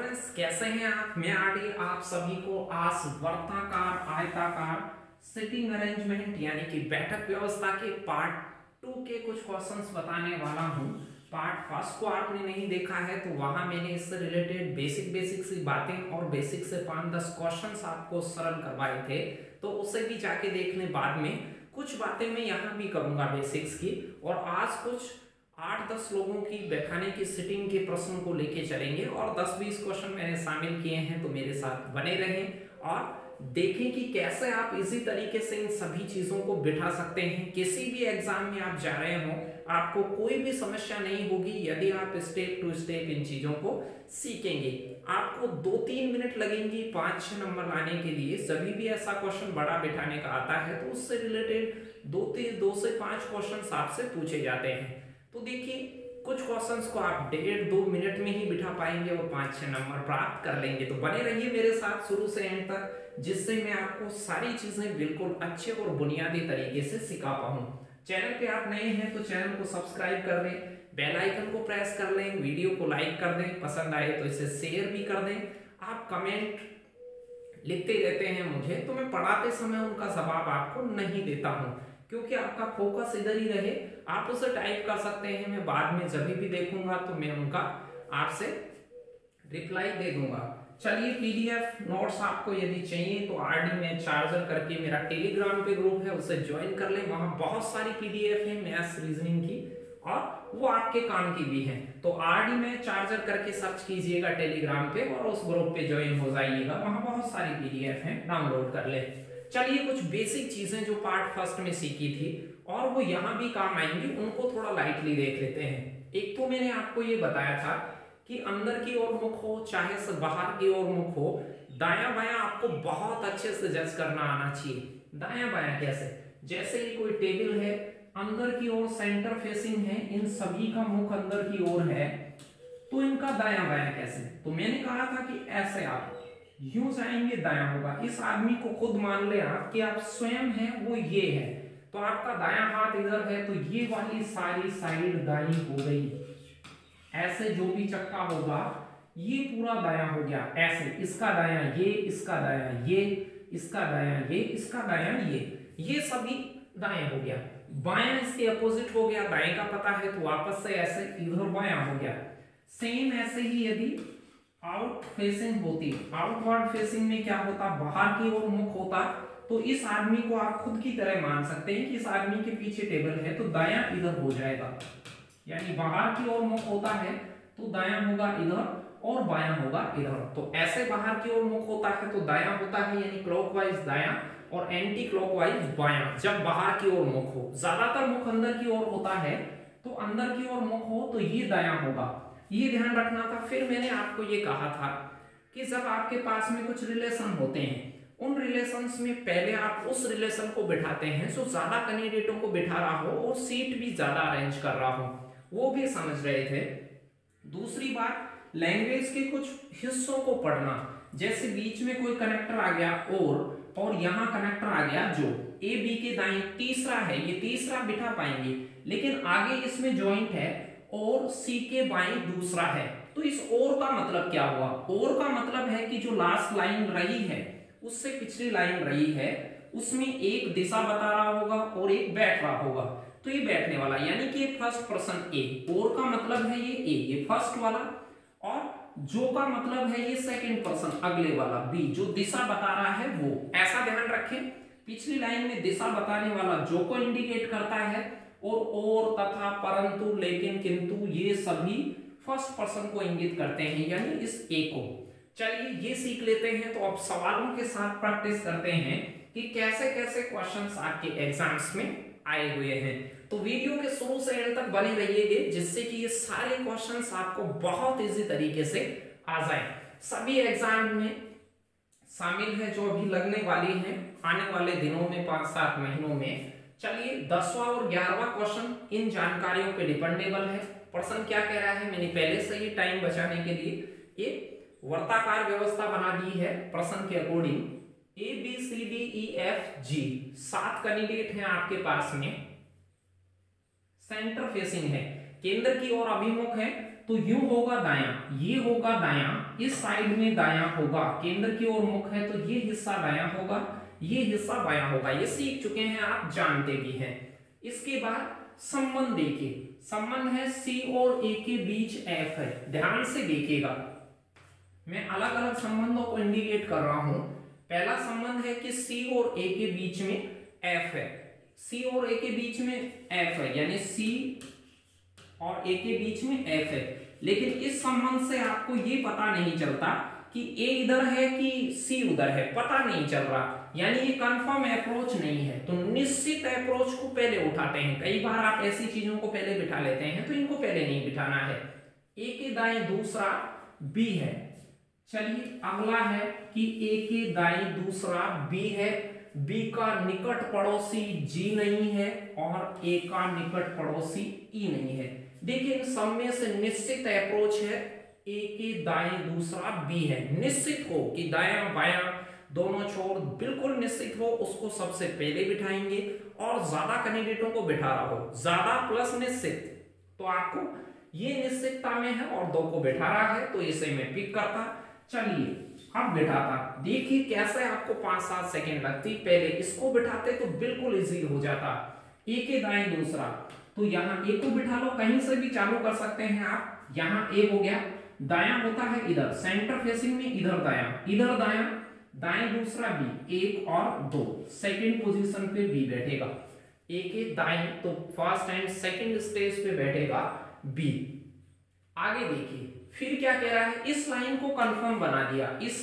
Friends, कैसे हैं आप? मैं आरडी आप सभी को आज वर्ताकार आयताकार सिटिंग अरेंजमेंट यानी कि बैठक व्यवस्था के पार्ट 2 के कुछ क्वेश्चंस बताने वाला हूं। पार्ट फर्स्ट को आपने नहीं देखा है तो वहां मैंने इससे रिलेटेड बेसिक सी बातें और बेसिक से 5-10 क्वेश्चंस आपको सरल करवाए थे, तो उसे भी जाके देख लें। बाद में कुछ बातें मैं यहाँ भी करूंगा बेसिक्स की, और आज कुछ 8-10 लोगों की बैठाने की सिटिंग के प्रश्न को लेके चलेंगे और 10-20 क्वेश्चन मैंने शामिल किए हैं, तो मेरे साथ बने रहें और देखें कि कैसे आप इसी तरीके से इन सभी चीजों को बिठा सकते हैं। किसी भी एग्जाम में आप जा रहे हो, आपको कोई भी समस्या नहीं होगी यदि आप स्टेप टू स्टेप इन चीजों को सीखेंगे। आपको 2-3 मिनट लगेंगी 5-6 नंबर लाने के लिए। सभी भी ऐसा क्वेश्चन बड़ा बिठाने का आता है तो उससे रिलेटेड 2 से 5 क्वेश्चन आपसे पूछे जाते हैं। तो देखिए, कुछ क्वेश्चंस को आप 1.5-2 मिनट में ही बिठा पाएंगे और 5-6 नंबर प्राप्त कर लेंगे। तो बने रहिए मेरे साथ शुरू से एंड तक, जिससे मैं आपको सारी चीजें बिल्कुल अच्छे और बुनियादी तरीके से सिखा पाऊं। चैनल पे आप नए हैं तो चैनल को सब्सक्राइब कर लें, बेल आइकन को प्रेस कर लें, वीडियो को लाइक कर दें, पसंद आए तो इसे शेयर भी कर दें। आप कमेंट लिखते रहते हैं मुझे, तो मैं पढ़ाते समय उनका जवाब आपको नहीं देता हूं, क्योंकि आपका फोकस इधर ही रहे। आप उसे टाइप कर सकते हैं, मैं बाद में जब भी देखूंगा तो मैं उनका आपसे रिप्लाई दे दूंगा। चलिए, पीडीएफ नोट्स आपको यदि चाहिए तो आरडी में चार्जर करके मेरा टेलीग्राम पे ग्रुप है, उसे ज्वाइन कर ले। वहां बहुत सारी पीडीएफ है मैथ्स रीजनिंग की, और वो आपके काम की भी है। तो आरडी में चार्जर करके सर्च कीजिएगा टेलीग्राम पे और उस ग्रुप पे ज्वाइन हो जाइएगा। वहां बहुत सारी पीडीएफ है, डाउनलोड कर ले। चलिए, कुछ बेसिक चीजें जो पार्ट फर्स्ट में सीखी थी और वो यहाँ भी काम आएंगी, उनको थोड़ा लाइटली देख लेते हैं। एक तो मैंने आपको ये बताया था कि अंदर की ओर मुख हो चाहे से बाहर की ओर मुख हो, दायां बायां आपको बहुत अच्छे से जज करना आना चाहिए। दायां बायां कैसे? जैसे ये कोई टेबल है, अंदर की ओर सेंटर फेसिंग है, इन सभी का मुख अंदर की ओर है, तो इनका दायां बायां कैसे? तो मैंने कहा था कि ऐसे आप यूं जाएंगे, दायां होगा। इस आदमी को खुद मान ले आप कि आप स्वयं हैं, वो ये है, तो आपका दायां हाथ इधर है, तो ये वाली सारी साइड दाई हो गई। ऐसे जो भी चक्का होगा ये पूरा दायां हो गया। ऐसे इसका दायां ये, इसका दायां ये, इसका दायां ये, इसका दायां ये सभी दाएं हो गया। बायां इसके अपोजिट हो गया, दाएं का पता है तो वापस से ऐसे इधर बायां हो गया। सेम ऐसे ही यदि आउट फेसिंग होती, आउटवर्ड फेसिंग में क्या होता, बाहर की ओर मुख होता, तो इस आदमी को आप खुद की तरह मान सकते हैं कि इस आदमी के पीछे टेबल है, तो दायां इधर हो जाएगा। यानी बाहर की ओर मुख होता है तो दायां होगा इधर और बायां होगा इधर। तो ऐसे बाहर की ओर मुख होता है तो दायां होता है, यानी क्लॉकवाइज दायां और एंटी क्लॉकवाइज बायां, जब बाहर की ओर मुख हो। ज्यादातर मुख अंदर की ओर होता है, तो अंदर की ओर मुख हो तो ये दायां होगा, ये ध्यान रखना था। फिर मैंने आपको ये कहा था कि जब आपके पास में कुछ रिलेशन होते हैं, उन रिलेशंस में पहले आप उस रिलेशन को बिठाते हैं जो ज्यादा कैंडिडेटों को बिठा रहा हो और सीट भी ज्यादा अरेंज कर रहा हो, वो भी समझ रहे थे। दूसरी बात, लैंग्वेज के कुछ हिस्सों को पढ़ना, जैसे बीच में कोई कनेक्टर आ गया और यहां कनेक्टर आ गया जो ए बी के दाएं तीसरा है, ये तीसरा बिठा पाएंगे, लेकिन आगे इसमें ज्वाइंट है और सी के बाएं दूसरा है। तो इस और का मतलब क्या हुआ? और का मतलब है कि जो लास्ट लाइन रही है उससे पिछली लाइन रही है, उसमें एक दिशा बता रहा होगा और एक बैठ रहा होगा, तो ये बैठने वाला, यानी कि फर्स्ट पर्सन ए। और का मतलब है ये ए, ये फर्स्ट वाला, और जो का मतलब है ये सेकंड पर्सन अगले वाला बी, जो दिशा बता रहा है वो। ऐसा ध्यान रखें, पिछली लाइन में दिशा बताने वाला जो को इंडिकेट करता है, और तथा, परंतु, लेकिन, किंतु, ये सभी फर्स्ट पर्सन को इंगित करते हैं, यानी इस ए को। चलिए, ये सीख लेते हैं। तो अब सवालों के साथ प्रैक्टिस करते हैं कि कैसे कैसे क्वेश्चंस आपके एग्जाम्स में आए हुए हैं। तो वीडियो के शुरू से एंड तक बने रहिएगा, जिससे कि ये सारे क्वेश्चंस आपको बहुत इजी तरीके से आ जाए। सभी एग्जाम में शामिल है जो अभी लगने वाली हैं आने वाले दिनों में, 5-7 महीनों में। चलिए, 10वां और 11वां क्वेश्चन इन जानकारियों पे डिपेंडेबल है। प्रश्न क्या कह रहा है, मैंने पहले से ही टाइम बचाने के लिए ये वर्ताकार व्यवस्था बना दी है। प्रश्न के according A B C D E F G 7 candidate हैं आपके पास में, सेंटर फेसिंग है, केंद्र की ओर अभिमुख है, तो यूं होगा दायां, ये होगा दायां, इस साइड में दायां होगा, केंद्र की ओर मुख है तो ये हिस्सा दायां होगा, ये हिस्सा बायां होगा। ये सीख चुके हैं आप, जानते भी हैं। इसके बाद संबंध देखिए, संबंध है सी और ए के बीच एफ है। ध्यान से देखिएगा, मैं अलग अलग संबंधों को इंडिकेट कर रहा हूं। पहला संबंध है कि सी और ए के बीच में एफ है, सी और ए के बीच में एफ है, यानी सी और ए के बीच में एफ है। लेकिन इस संबंध से आपको ये पता नहीं चलता कि ए इधर है कि सी उधर है, पता नहीं चल रहा, यानी ये कंफर्म अप्रोच नहीं है। तो निश्चित अप्रोच को पहले उठाते हैं। कई बार आप ऐसी चीजों को पहले बिठा लेते हैं, तो इनको पहले नहीं बिठाना है। ए के दाएं दूसरा बी है। चलिए अगला है कि ए के दाएं दूसरा बी है, बी का निकट पड़ोसी जी नहीं है और ए का निकट पड़ोसी ई नहीं है। देखिए इन सब में से निश्चित अप्रोच है ए के दाएं दूसरा बी है। निश्चित हो कि दायां बायां दोनों छोर बिल्कुल निश्चित हो, उसको सबसे पहले बिठाएंगे और ज्यादा कैंडिडेटों को बिठा रहा हो, ज्यादा प्लस निश्चित, तो आपको ये निश्चितता में है और दो को बिठा रहा है तो इसे मैं पिक करता। चलिए अब बिठाता, देखिए कैसे आपको 5-7 सेकेंड लगती। पहले इसको बिठाते तो बिल्कुल इजी हो जाता। ए के दाएं दूसरा, तो यहाँ ए को बिठा लो, कहीं से भी चालू कर सकते हैं आप। यहाँ ए हो गया, दायां होता है इधर, सेंटर फेसिंग में इधर दायां, इधर दायां, दाएं दूसरा बी, 1 और 2, सेकंड पोजीशन पे बी बैठेगा। ए के दाएं तो फर्स्ट एंड सेकंड स्टेज पे बैठेगा बी। आगे देखिए फिर क्या कह रहा है, इस लाइन को कंफर्म बना दिया। इस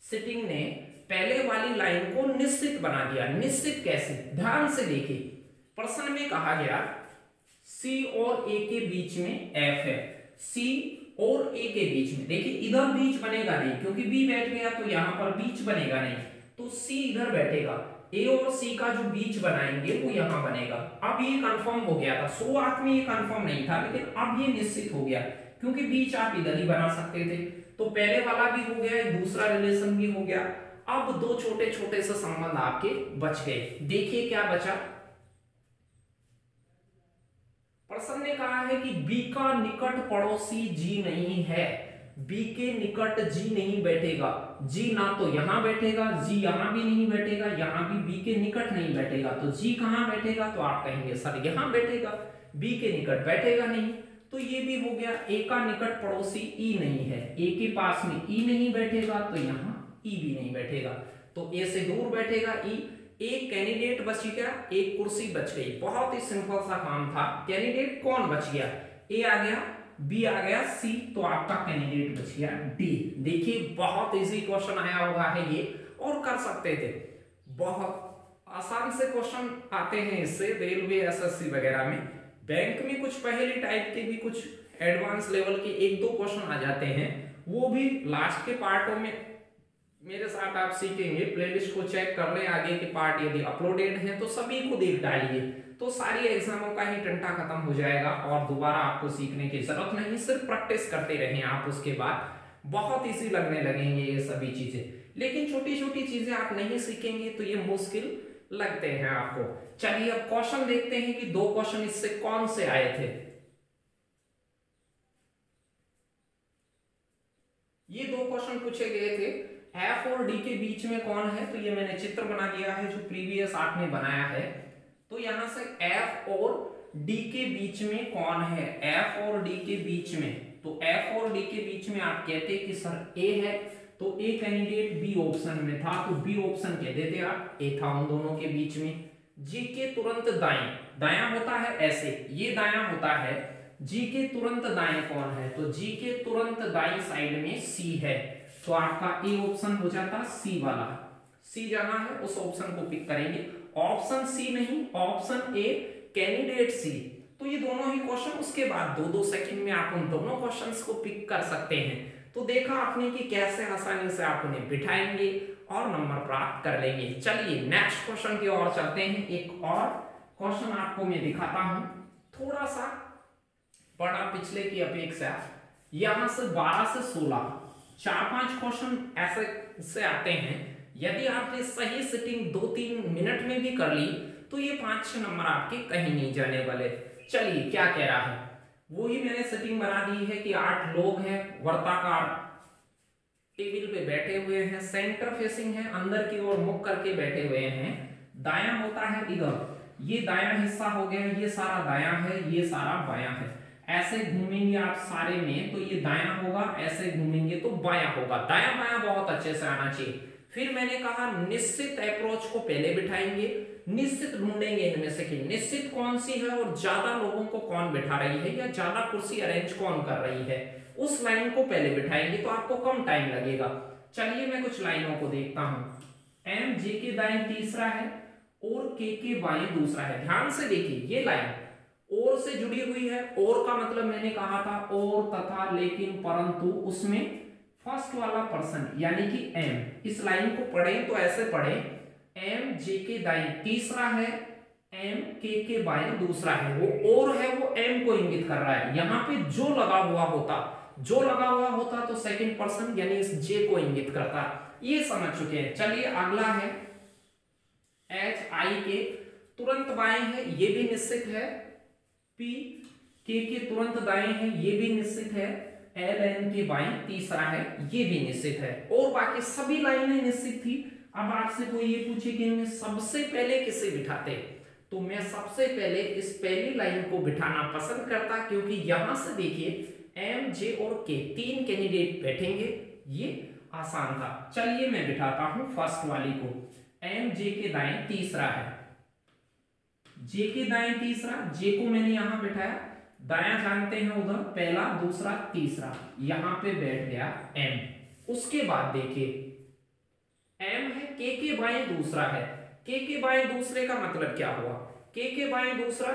सिटिंग ने पहले वाली लाइन को निश्चित बना दिया। निश्चित कैसे, ध्यान से देखिए, प्रश्न में कहा गया सी और ए के बीच में एफ है, सी और ए के बीच में। देखिए इधर बीच बनेगा नहीं, क्योंकि बी बैठ गया तो यहां पर बीच बनेगा नहीं, तो सी इधर बैठेगा, ए और सी का जो बीच बनाएंगे वो यहां बनेगा। अब ये कंफर्म हो गया था, शुरुआत में ये कंफर्म नहीं था, लेकिन अब ये निश्चित हो गया, क्योंकि बीच आप इधर ही बना सकते थे। तो पहले वाला भी हो गया, दूसरा रिलेशन भी हो गया। अब दो छोटे छोटे से संबंध आपके बच गए। देखिए क्या बचा, प्रश्न ने कहा है कि बी का निकट पड़ोसी जी नहीं है। बी के निकट जी नहीं बैठेगा, जी ना तो यहां बैठेगा, जी यहां भी नहीं बैठेगा, यहां भी बी के निकट नहीं बैठेगा, तो जी कहां बैठेगा, तो आप कहेंगे सर यहां बैठेगा, बी के निकट बैठेगा नहीं, तो ये भी हो गया। ए का निकट पड़ोसी ई नहीं है, ए के पास में ई नहीं बैठेगा तो यहाँ ई भी नहीं बैठेगा, तो ए से दूर बैठेगा ई। एक कैंडिडेट बच गया, एक कुर्सी बच गई। बहुत ही सिंपल सा काम था। कैंडिडेट कौन बच गया, ए आ गया, बी आ गया, सी, तो आपका कैंडिडेट बच गया डी। देखिए बहुत इजी क्वेश्चन आया हुआ है ये, और कर सकते थे। बहुत आसान से क्वेश्चन आते हैं इससे, रेलवे एसएससी वगैरह में, बैंक में कुछ पहेली टाइप के भी, कुछ एडवांस लेवल के 1-2 क्वेश्चन आ जाते हैं, वो भी लास्ट के पार्टों में मेरे साथ आप सीखेंगे। प्लेलिस्ट को चेक कर लें, आगे के पार्ट यदि अपलोडेड हैं तो सभी को देख डालिए, तो सारी एग्जामों का ही टंटा खत्म हो जाएगा और दोबारा आपको सीखने की जरूरत नहीं, सिर्फ प्रैक्टिस करते रहें आप। उसके बाद बहुत इजी लगने लगेंगे ये सभी चीजें, लेकिन छोटी छोटी चीजें आप नहीं सीखेंगे तो ये मुश्किल लगते हैं आपको। चलिए अब क्वेश्चन देखते हैं कि 2 क्वेश्चन इससे कौन से आए थे। ये 2 क्वेश्चन पूछे गए थे, एफ और डी के बीच में कौन है, तो ये मैंने चित्र बना दिया है जो प्रीवियस आपने बनाया है। तो यहां से एफ और डी के बीच में कौन है, एफ और डी के बीच में, तो एफ और डी के बीच में आप कहते कि सर ए है, तो ए कैंडिडेट बी ऑप्शन में था, तो बी ऑप्शन कह देते आप, ए था उन दोनों के बीच में। जी के तुरंत दाएं, दायां होता है ऐसे, ये दायां होता है, जी के तुरंत दाएं कौन है, तो जी के तुरंत दाईं साइड में सी है, तो आपका ए ऑप्शन हो जाता सी वाला। सी जहां है उस ऑप्शन को पिक करेंगे, ऑप्शन सी नहीं, ऑप्शन ए कैंडिडेट सी। तो ये दोनों ही क्वेश्चन, उसके बाद 2-2 सेकंड में आप उन दोनों क्वेश्चंस को पिक कर सकते हैं। तो देखा आपने कि कैसे आसानी से आप उन्हें बिठाएंगे और नंबर प्राप्त कर लेंगे। चलिए नेक्स्ट क्वेश्चन की ओर चलते हैं। एक और क्वेश्चन आपको मैं दिखाता हूं, थोड़ा सा बड़ा पिछले की अपेक्षा। यहां से 12 से 16 4-5 क्वेश्चन ऐसे से आते हैं, यदि आपने सही सिटिंग 2-3 मिनट में भी कर ली तो ये 5-6 नंबर आपके कहीं नहीं जाने वाले। चलिए क्या कह रहा है, वो ही मैंने सेटिंग बना दी है कि 8 लोग हैं, वर्ताकार टेबल पे बैठे हुए हैं, सेंटर फेसिंग है, अंदर की ओर मुख करके बैठे हुए हैं। दायां होता है इधर, ये दायां हिस्सा हो गया, ये सारा दायां है, ये सारा बायां है। ऐसे घूमेंगे आप सारे में तो ये दायां होगा, ऐसे घूमेंगे तो बायां होगा। दायां बायां बहुत अच्छे से आना चाहिए। फिर मैंने कहा निश्चित अप्रोच को पहले बिठाएंगे, निश्चित ढूंढेंगे इनमें से कि निश्चित कौन सी है और ज्यादा लोगों को कौन बिठा रही है या ज्यादा कुर्सी अरेंज कौन कर रही है, उस लाइन को पहले बिठाएंगे तो आपको कम टाइम लगेगा। चलिए मैं कुछ लाइनों को देखता हूं। एम जे के दाएं तीसरा है और के बाएं दूसरा है। ध्यान से देखिए, ये लाइन और से जुड़ी हुई है। और का मतलब मैंने कहा था और, तथा, लेकिन, परंतु, उसमें फर्स्ट वाला पर्सन यानी कि एम। इस लाइन को पढ़े तो ऐसे पढ़े, एम जे के दाएं तीसरा है, एम के बाएं दूसरा है। वो और है, वो एम को इंगित कर रहा है। यहां पे जो लगा हुआ होता तो सेकंड पर्सन यानी इस जे को इंगित करता। ये समझ चुके हैं। चलिए अगला है एच आई के तुरंत बाएं है, ये भी निश्चित है। पी के तुरंत दाएं है, ये भी निश्चित है। एल एन के बाएं तीसरा है, ये भी निश्चित है। और बाकी सभी लाइनें निश्चित थी। अब आपसे कोई ये पूछे कि इनमें सबसे पहले किसे बिठाते, तो मैं सबसे पहले इस पहली लाइन को बिठाना पसंद करता, क्योंकि यहां से देखिए एम जे और के तीन कैंडिडेट बैठेंगे, ये आसान था। चलिए मैं बिठाता हूं फर्स्ट वाली को। एम जे के दाएं तीसरा है, जे के दाएं तीसरा, जे को मैंने यहां बिठाया। दायां जानते हैं उधर पहला दूसरा तीसरा, यहां पे बैठ गया एम। उसके बाद देखिए एम है, के बाएं दूसरा है। के बाएं दूसरे का मतलब क्या हुआ, के बाएं दूसरा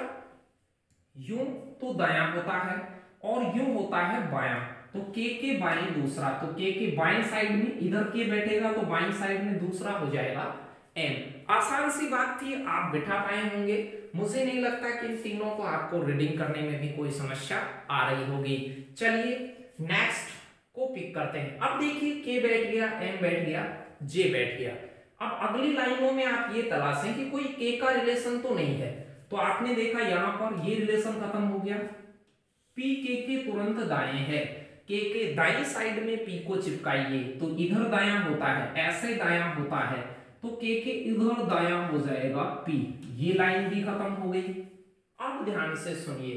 यूं तो दायां होता है और यूं होता है बायां। तो के बाएं दूसरा, तो के बाएं साइड में इधर के बैठेगा तो बाएं साइड में दूसरा हो जाएगा एम। आसान सी बात थी, आप बिठा पाए होंगे। मुझे नहीं लगता कि इन तीनों को आपको रीडिंग करने में भी कोई समस्या आ रही होगी। चलिए नेक्स्ट को पिक करते हैं। अब देखिए के बैठ गया, एम बैठ गया, जे बैठ गया। अब अगली लाइनों में आप ये तलाशें कि कोई के का रिलेशन तो नहीं है। तो आपने देखा यहां पर ये रिलेशन खत्म हो गया। पी के तुरंत दाएं है, के दाएं साइड में पी को चिपकाइए तो इधर दायां होता है, ऐसे दायां होता है, तो के इधर दायां हो जाएगा पी। ये लाइन भी खत्म हो गई। अब ध्यान से सुनिए,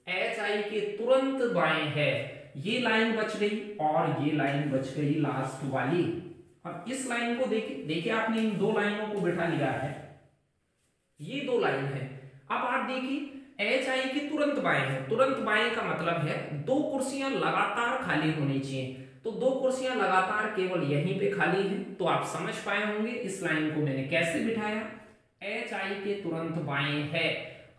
एच आई के तुरंत बाएं है, ये लाइन बच गई और ये लाइन बच गई लास्ट वाली। अब इस लाइन को देखिए आपने इन दो लाइनों को बिठा लिया है, ये दो लाइन है। अब आप देखिए एच आई के तुरंत बाएं है, तुरंत बाएं का मतलब है दो कुर्सियां लगातार खाली होनी चाहिए। तो दो कुर्सियां लगातार केवल यहीं पे खाली हैं। तो आप समझ पाए होंगे इस लाइन को मैंने कैसे बिठाया। एच आई के तुरंत बाएं है,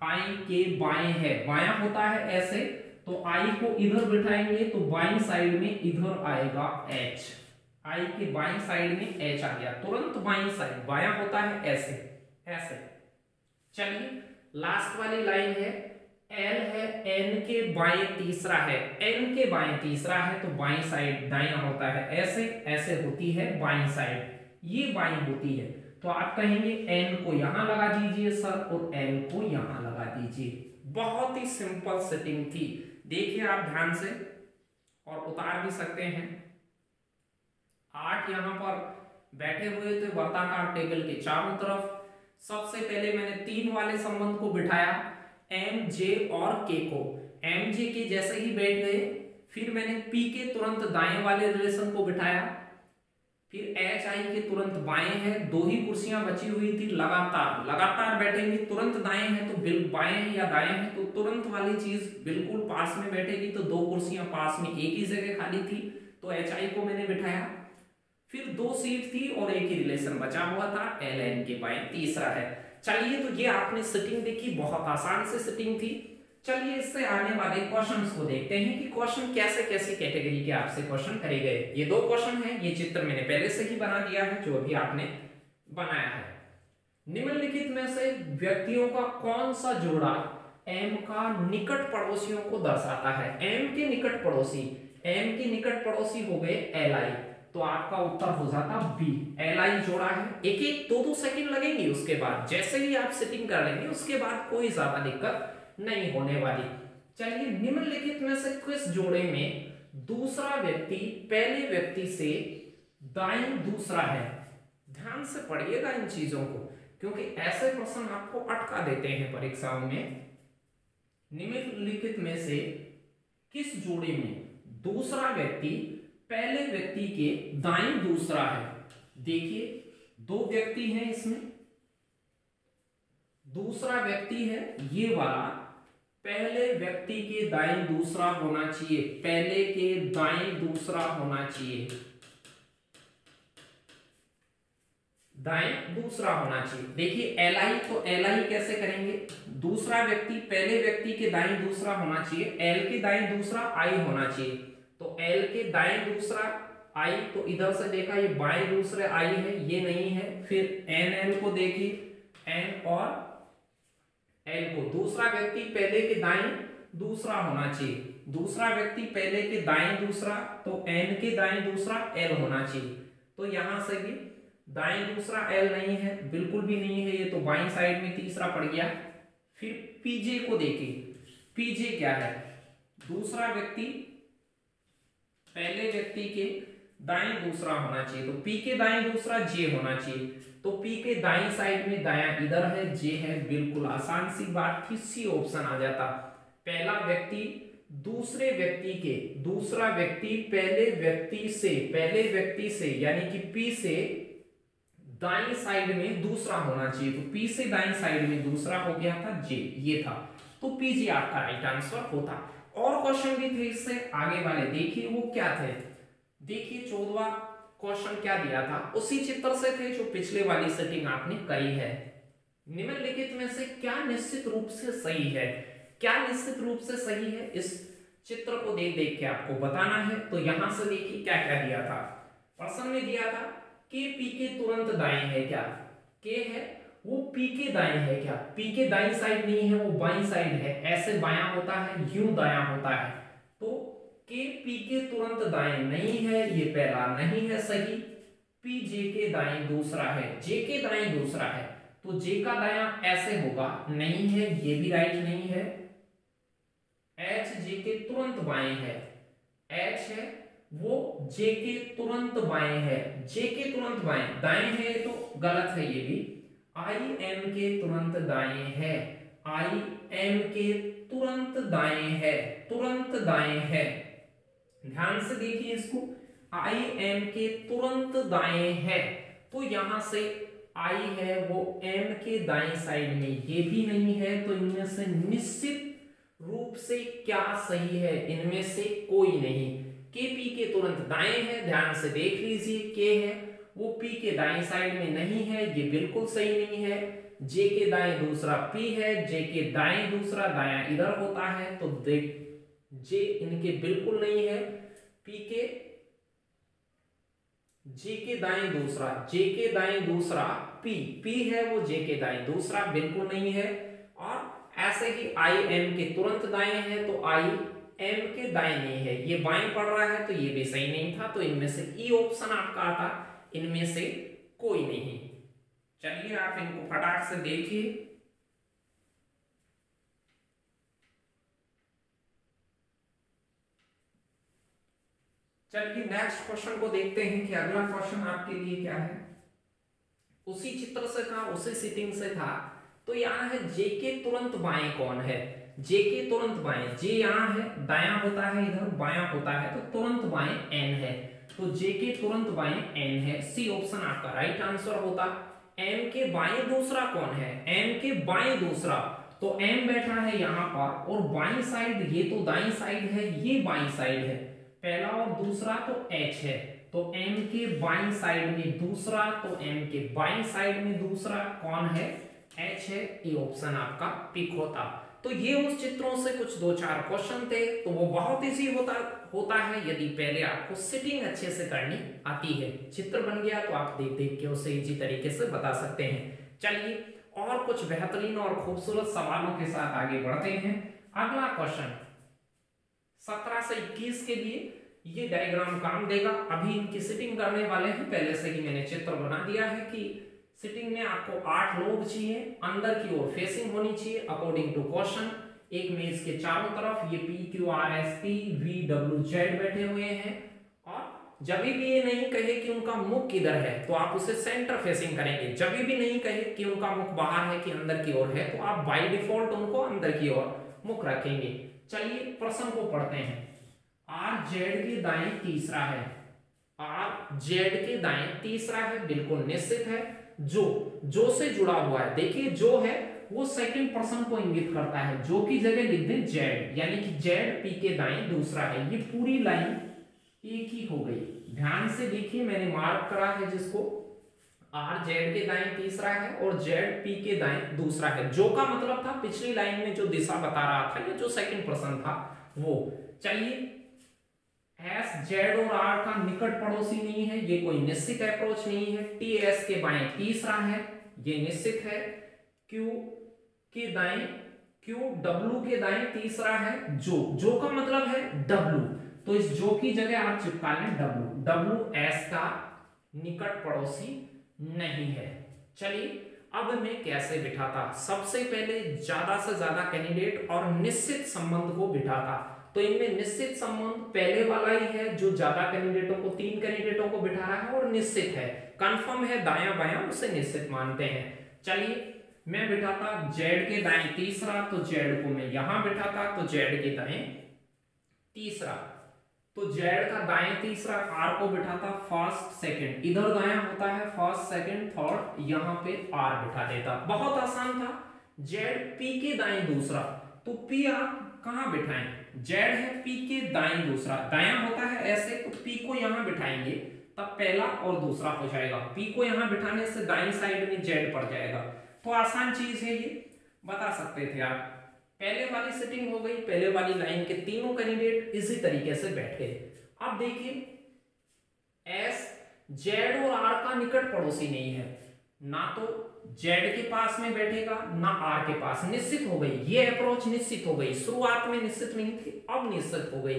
आई के बाएं है, बायां होता है ऐसे, तो आई को इधर बिठाएंगे तो बाईं साइड में इधर आएगा एच। आई के बाईं साइड में एच आ गया, तुरंत बाईं साइड, बायां होता है ऐसे ऐसे। चलिए लास्ट वाली लाइन है, एल है, एन के बाएं तीसरा है, एन के बाएं तीसरा है तो बाईं साइड दायां होता है ऐसे, ऐसे होती है बाईं साइड, ये बाईं होती है। तो आप कहेंगे एन को यहां लगा दीजिए सर और एल को यहां लगा दीजिए। बहुत ही सिंपल सेटिंग थी, देखिए आप ध्यान से, और उतार भी सकते हैं। 8 यहां पर बैठे हुए थे वर्ताकार टेबल के चारों तरफ। सबसे पहले मैंने 3 वाले संबंध को बिठाया, एम जे और के को। एम जे के जैसे ही बैठ गए, फिर मैंने पी के तुरंत दाएं वाले रिलेशन को बिठाया, फिर एच आई के तुरंत बाएं है, 2 ही कुर्सियां बची हुई थी, लगातार बैठेंगे, तुरंत दाएं है तो बिल्कुल बाएं है या दाएं है तो तुरंत वाली चीज बिल्कुल पास में बैठेगी, तो 2 कुर्सियां पास में एक ही जगह खाली थी तो एच आई को मैंने बिठाया। फिर 2 सीट थी और एक ही रिलेशन बचा हुआ था, एल एन के बाएं तीसरा है। चलिए तो ये आपने सेटिंग देखी, बहुत आसान से सेटिंग थी। चलिए इससे आने वाले क्वेश्चंस को देखते हैं कि क्वेश्चन कैसे कैसे कैटेगरी के आपसे क्वेश्चन करे गए। ये 2 क्वेश्चन हैं, ये चित्र मैंने पहले से ही बना दिया है जो भी आपने बनाया है। निम्नलिखित में से व्यक्तियों का कौन सा जोड़ा एम का निकट पड़ोसियों को दर्शाता है। एम के निकट पड़ोसी हो गए एल आई, तो आपका उत्तर हो जाता बी, एल आई जोड़ा है। एक 2 सेकंड लगेंगे, उसके बाद जैसे ही आप सेटिंग कर लेंगे उसके बाद कोई ज्यादा दिक्कत नहीं होने वाली। चलिए, निम्नलिखित में से किस जोड़े में दूसरा व्यक्ति पहले व्यक्ति से दाईं दूसरा है? ध्यान से पढ़िएगा इन चीजों को, क्योंकि ऐसे प्रश्न आपको अटका देते हैं परीक्षाओं में। निम्नलिखित में से किस जोड़े में दूसरा व्यक्ति पहले व्यक्ति के दाईं दूसरा है? देखिए, दो व्यक्ति हैं इसमें, दूसरा व्यक्ति है ये वाला, पहले व्यक्ति के दाईं दूसरा होना चाहिए, पहले के दाईं दूसरा होना चाहिए, दाएं दूसरा होना चाहिए। देखिए एल तो एल कैसे करेंगे? दूसरा व्यक्ति पहले व्यक्ति के दाएं दूसरा होना चाहिए, एल के दाएं दूसरा आई होना चाहिए। तो एल के दाएं दूसरा आई, तो इधर से देखा ये बाएं दूसरे आई है, ये नहीं है। फिर एन एल को देखिए, एन और एल को, दूसरा व्यक्ति पहले के दाएं दूसरा होना चाहिए, दूसरा व्यक्ति पहले के दाएं दूसरा, तो एन के दाएं दूसरा एल होना चाहिए। तो यहां से भी दाएं दूसरा एल नहीं है, बिल्कुल भी नहीं है, ये तो बाईं साइड में तीसरा पड़ गया। फिर पीजे को देखिए, पीजे क्या है? दूसरा व्यक्ति पहले व्यक्ति के दाएं दूसरा होना चाहिए, तो पी के दाएं दूसरा जे होना चाहिए। तो पी के दाएं साइड में दायां इधर है, जे है, बिल्कुल आसान सी बात थी, सी ऑप्शन आ जाता। पहला व्यक्ति दूसरे व्यक्ति के, दूसरा व्यक्ति पहले व्यक्ति से यानी कि पी से दाईं साइड में दूसरा होना चाहिए, तो पी से दाईं साइड में दूसरा हो गया था जे, ये था। तो पीजे आपका राइट आंसर होता। और क्वेश्चन भी थे इससे आगे वाले, देखिए वो क्या थे। देखिए 14वां क्वेश्चन क्या दिया था, उसी चित्र से थे जो पिछले वाली सेटिंग आपने करी है। निम्नलिखित में से क्या निश्चित रूप से सही है? क्या निश्चित रूप से सही है, इस चित्र को देख देख के आपको बताना है। तो यहां से देखिए क्या क्या दिया था। प्रश्न में दिया था के पी के तुरंत दाएं है क्या? के है वो पी के दाएं है क्या? पी के दाईं साइड नहीं है, वो बाईं साइड है। ऐसे बायां होता है, यूं दायां होता है। तो के पी के तुरंत दाएं नहीं है, ये पहला नहीं है सही। पी जे के दाएं दूसरा है, जे के दाएं दूसरा है, तो जे का दायां ऐसे होगा, नहीं है, ये भी राइट नहीं है। एच जे के तुरंत बाएं है, एच है वो जे के तुरंत बाएं है, जे के तुरंत बाएं, दाएं है तो गलत है ये भी। आई एम के तुरंत दाएं है, आई एम के तुरंत दाएं है, तुरंत दाएं है। ध्यान से देखिए इसको, आई एम के तुरंत दाएं है, तो यहां से आई है वो एम के दाएं साइड में, ये भी नहीं है। तो इनमें से निश्चित रूप से क्या सही है? इनमें से कोई नहीं। के पी के तुरंत दाएं है, ध्यान से देख लीजिए, के है वो पी के दाएं साइड में नहीं है, ये बिल्कुल सही नहीं है। जे के दाएं दूसरा पी है, जे के दाएं दूसरा दायां इधर होता है, तो देख जे इनके बिल्कुल नहीं है। पी के जे के दाएं दूसरा, जे के दाएं दूसरा पी, पी है वो जे के दाएं दूसरा बिल्कुल नहीं है। और ऐसे ही आई एम के तुरंत दाएं है, तो आई एम के दाएं नहीं है, ये बाएं पड़ रहा है, तो ये भी सही नहीं था। तो इनमें से ई ऑप्शन आपका आता, इनमें से कोई नहीं। चलिए आप इनको फटाक से देखिए। चलिए नेक्स्ट क्वेश्चन को देखते हैं कि अगला क्वेश्चन आपके लिए क्या है। उसी चित्र से था, उसी सिटिंग से था। तो यहाँ है जे के तुरंत बाएं कौन है? जे के तुरंत बाएं, जे यहाँ है, दायां होता है, इधर बायां होता है, तो तुरंत बाएं एन है, तो जे के तुरंत बाएं एन है, सी ऑप्शन आपका राइट आंसर होता। एम के बाएं दूसरा कौन है? एम के बाएं दूसरा, तो एम बैठा है यहाँ पर, और बाईं साइड, ये तो दाईं साइड है, ये बाईं साइड है, पहला और दूसरा तो एच है, तो एम के बाईं साइड में दूसरा, तो एम के बाईं साइड में दूसरा कौन है? एच है, ये ऑप्शन आपका पिक होता। तो ये उस चित्रों से कुछ 2-4 क्वेश्चन थे, तो वो बहुत इजी होता है यदि पहले आपको सेटिंग अच्छे से करनी आती है। चित्र बन गया तो आप देख देख के उसे इजी तरीके से बता सकते हैं। चलिए और कुछ बेहतरीन और खूबसूरत सवालों के साथ आगे बढ़ते हैं। अगला क्वेश्चन 17 से 21 के लिए ये डायग्राम काम देगा। अभी इनकी सेटिंग करने वाले हैं, पहले से ही मैंने चित्र बना दिया है कि सिटिंग में आपको 8 लोग चाहिए, अंदर की ओर फेसिंग होनी चाहिए अकॉर्डिंग टू क्वेश्चन। एक मेज के चारों तरफ ये P Q R S T V W Z बैठे हुए हैं। और जब भी ये नहीं कहे कि उनका मुख किधर है तो आप उसे सेंटर फेसिंग करेंगे। जब भी नहीं कहे कि उनका मुख बाहर है कि अंदर की ओर है तो आप बाय डिफॉल्ट उनको अंदर की ओर मुख रखेंगे। चलिए प्रश्न को पढ़ते हैं। आर जेड के दाएं तीसरा है, आर जेड के दाएं तीसरा है, बिल्कुल निश्चित है। जो से जुड़ा हुआ है, देखिए जो है वो सेकंड पर्सन को इंगित करता है, जो की जगह लिख दें जेड, यानी कि जेड पी के दाएं दूसरा है। ये पूरी लाइन एक ही हो गई। ध्यान से देखिए मैंने मार्क करा है जिसको, आर जेड के दाएं तीसरा है और जेड पी के दाएं दूसरा है। जो का मतलब था पिछली लाइन में जो दिशा बता रहा था या जो सेकंड पर्सन था वो। चलिए एस जेड और आर का निकट पड़ोसी नहीं है, ये कोई निश्चित अप्रोच नहीं है। टी एस के बाएं तीसरा है, ये निश्चित है। क्यू के दाएं, क्यू डब्ल्यू के दाएं तीसरा है। जो का मतलब है डब्ल्यू, तो इस जो की जगह आप चिपका लें डब्ल्यू। डब्ल्यू एस का निकट पड़ोसी नहीं है। चलिए अब मैं कैसे बिठाता, सबसे पहले ज्यादा से ज्यादा कैंडिडेट और निश्चित संबंध को बिठाता। तो इनमें निश्चित संबंध पहले वाला ही है जो ज्यादा कैंडिडेटों को, 3 कैंडिडेटों को बिठा रहा है और निश्चित है, कंफर्म है, दायां बायां उसे निश्चित मानते हैं। चलिए मैं बिठाता जेड के दाएं तीसरा, तो जेड को मैं यहां बिठाता, तो जेड के दाएं तीसरा, तो जेड का दाएं तीसरा, आर को बिठाता फर्स्ट सेकंड, इधर दायां होता है फर्स्ट सेकंड थर्ड, यहां पे आर बिठा देता। बहुत आसान था। जेड पी के दाएं दूसरा, तो पी आप कहां बिठाएं, जेड है पी के दाएं दूसरा, दायां होता है ऐसे, तो पी को यहां बिठाएंगे तब पहला और दूसरा हो जाएगा। पी को यहां बिठाने से दाईं साइड में जेड पड़ जाएगा। तो आसान चीज है ये, बता सकते थे आप। पहले वाली सेटिंग हो गई, पहले वाली लाइन के तीनों कैंडिडेट इसी तरीके से बैठ गए। अब देखिए एस जेड और आर का निकट पड़ोसी नहीं है, ना तो जेड के पास में बैठेगा ना आर के पास, निश्चित हो गई, ये अप्रोच निश्चित हो गई। शुरुआत में निश्चित नहीं थी, अब निश्चित हो गई।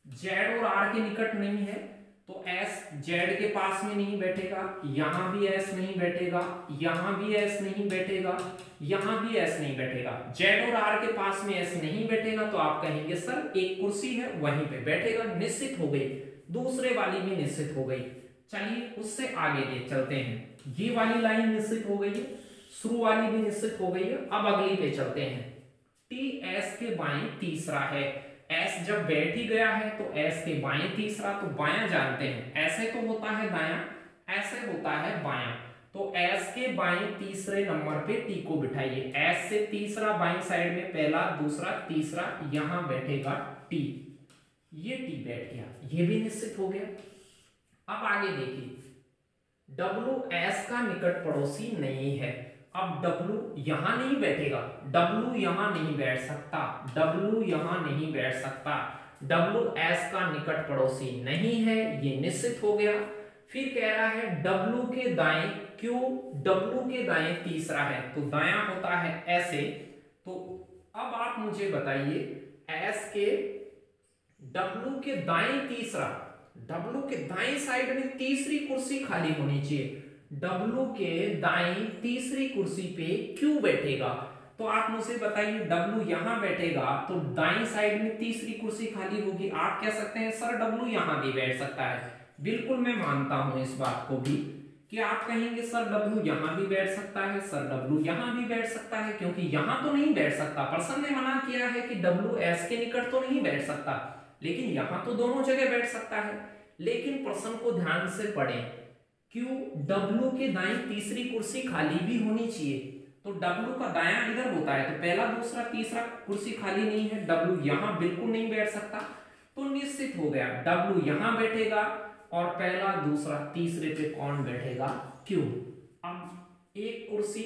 जेड और आर के निकट नहीं है तो एस जेड के पास में नहीं बैठेगा, यहां भी एस नहीं बैठेगा, यहां भी एस नहीं बैठेगा, यहां भी एस नहीं बैठेगा। जेड और आर के पास में एस नहीं बैठेगा तो आप कहेंगे सर एक कुर्सी है वहीं पे बैठेगा, निश्चित हो गई। दूसरे वाली भी निश्चित हो गई। चलिए उससे आगे ले चलते हैं। ये वाली लाइन निश्चित हो गई है, शुरू वाली भी निश्चित हो गई है। अब अगली पे चलते हैं। टी एस के बाएं तीसरा है, एस जब बैठ ही गया है तो एस के बाएं तीसरा, तो बायां जानते हैं, ऐसे तो होता है दायां, ऐसे होता है बायां। तो एस के बाएं तीसरे नंबर पे टी को बिठाइए। एस से तीसरा बाईं साइड में पहला दूसरा तीसरा, यहां बैठेगा टी, ये टी बैठ गया, ये भी निश्चित हो गया। अब आगे देखिए, डब्ल्यू एस का निकट पड़ोसी नहीं है। अब डब्ल्यू यहां नहीं बैठेगा, डब्ल्यू यहां नहीं बैठ सकता, डब्ल्यू यहां नहीं बैठ सकता, डब्ल्यू एस का निकट पड़ोसी नहीं है, ये निश्चित हो गया। फिर कह रहा है डब्ल्यू के दाएं, क्यों डब्ल्यू के दाएं तीसरा है, तो दायां होता है ऐसे। तो अब आप मुझे बताइए एस के डब्ल्यू के दाएं तीसरा, डब्ल्यू के दाएं साइड में तीसरी कुर्सी खाली होनी चाहिए, डब्ल्यू के दाएं तीसरी कुर्सी पे क्यों बैठेगा। तो आप मुझे बताइए डब्ल्यू यहां बैठेगा तो दाईं साइड में तीसरी कुर्सी खाली होगी। आप कह सकते हैं सर डब्ल्यू यहां भी बैठ सकता है, बिल्कुल मैं मानता हूं इस बात को भी कि आप कहेंगे सर डब्ल्यू यहां भी बैठ सकता है, सर डब्ल्यू यहां भी बैठ सकता है, क्योंकि यहां तो नहीं बैठ सकता, पर्सन ने मना किया है कि डब्ल्यू एस के निकट तो नहीं बैठ सकता, लेकिन यहां तो दोनों जगह बैठ सकता है। लेकिन प्रश्न को ध्यान से पढ़ें, क्यों डब्ल्यू के दाएं तीसरी कुर्सी खाली भी होनी चाहिए, तो डब्ल्यू का दायां इधर होता है तो पहला दूसरा तीसरा कुर्सी खाली नहीं है, डब्ल्यू यहां बिल्कुल नहीं बैठ सकता, तो निश्चित हो गया डब्ल्यू यहां बैठेगा और पहला दूसरा तीसरे पे कौन बैठेगा, क्यों। अब एक कुर्सी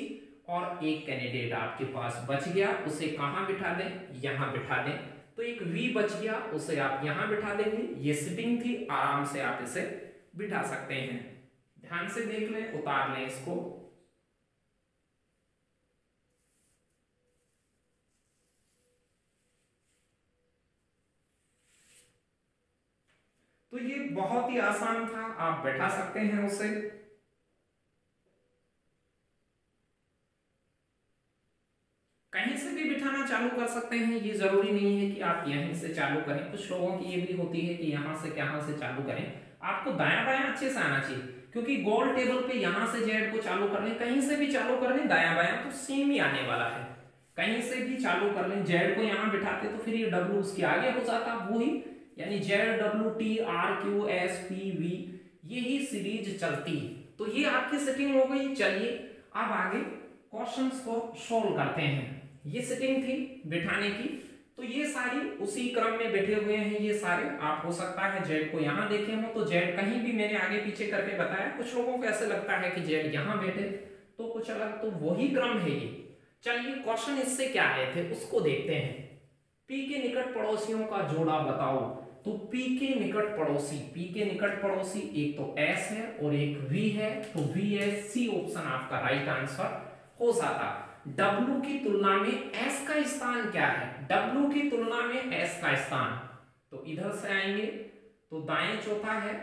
और एक कैंडिडेट आपके पास बच गया, उसे कहां बिठा दें, यहां बिठा दें, तो एक वी बच गया, उसे आप यहां बिठा देंगे। ये सिटिंग थी, आराम से आप इसे बिठा सकते हैं। ध्यान से देख लें, उतार लें इसको। तो ये बहुत ही आसान था, आप बैठा सकते हैं उसे। कहीं से भी बिठाना चाहते चालू कर सकते हैं, ये जरूरी नहीं है कि आप यहीं से चालू करें। कुछ लोगों की ये भी होती है कि यहाँ से चालू करें। आपको दायां बायां अच्छे से आना चाहिए, क्योंकि गोल टेबल पे यहाँ से जेड को चालू कर लें, कहीं से भी चालू कर लें दायां बायां तो सेम ही आने वाला है। कहीं से भी चालू कर लें, जेड को यहाँ बिठाते तो फिर ये डब्ल्यू उसके आगे हो जाता वही, यानी Z W T R Q S P V, यही सीरीज चलती। तो ये आपकी सेटिंग हो गई। चलिए अब आगे क्वेश्चंस को सोल्व करते हैं। ये सेटिंग थी बिठाने की, तो ये सारी उसी क्रम में बैठे हुए हैं ये सारे। आप हो सकता है जेड को यहाँ देखे हो तो जेड कहीं भी मैंने आगे पीछे करके बताया। कुछ लोगों को ऐसे लगता है कि जेड यहाँ बैठे तो कुछ अलग, तो वही क्रम है ये। चलिए क्वेश्चन इससे क्या आए थे उसको देखते हैं। पी के निकट पड़ोसियों का जोड़ा बताओ। तो पी के निकट पड़ोसी एक तो एस है और एक वी है, तो वी एस सी ऑप्शन आपका राइट आंसर हो जाता। W की तुलना में S का स्थान क्या है? W की तुलना में S का स्थान, तो इधर से आएंगे तो दाएं चौथा है,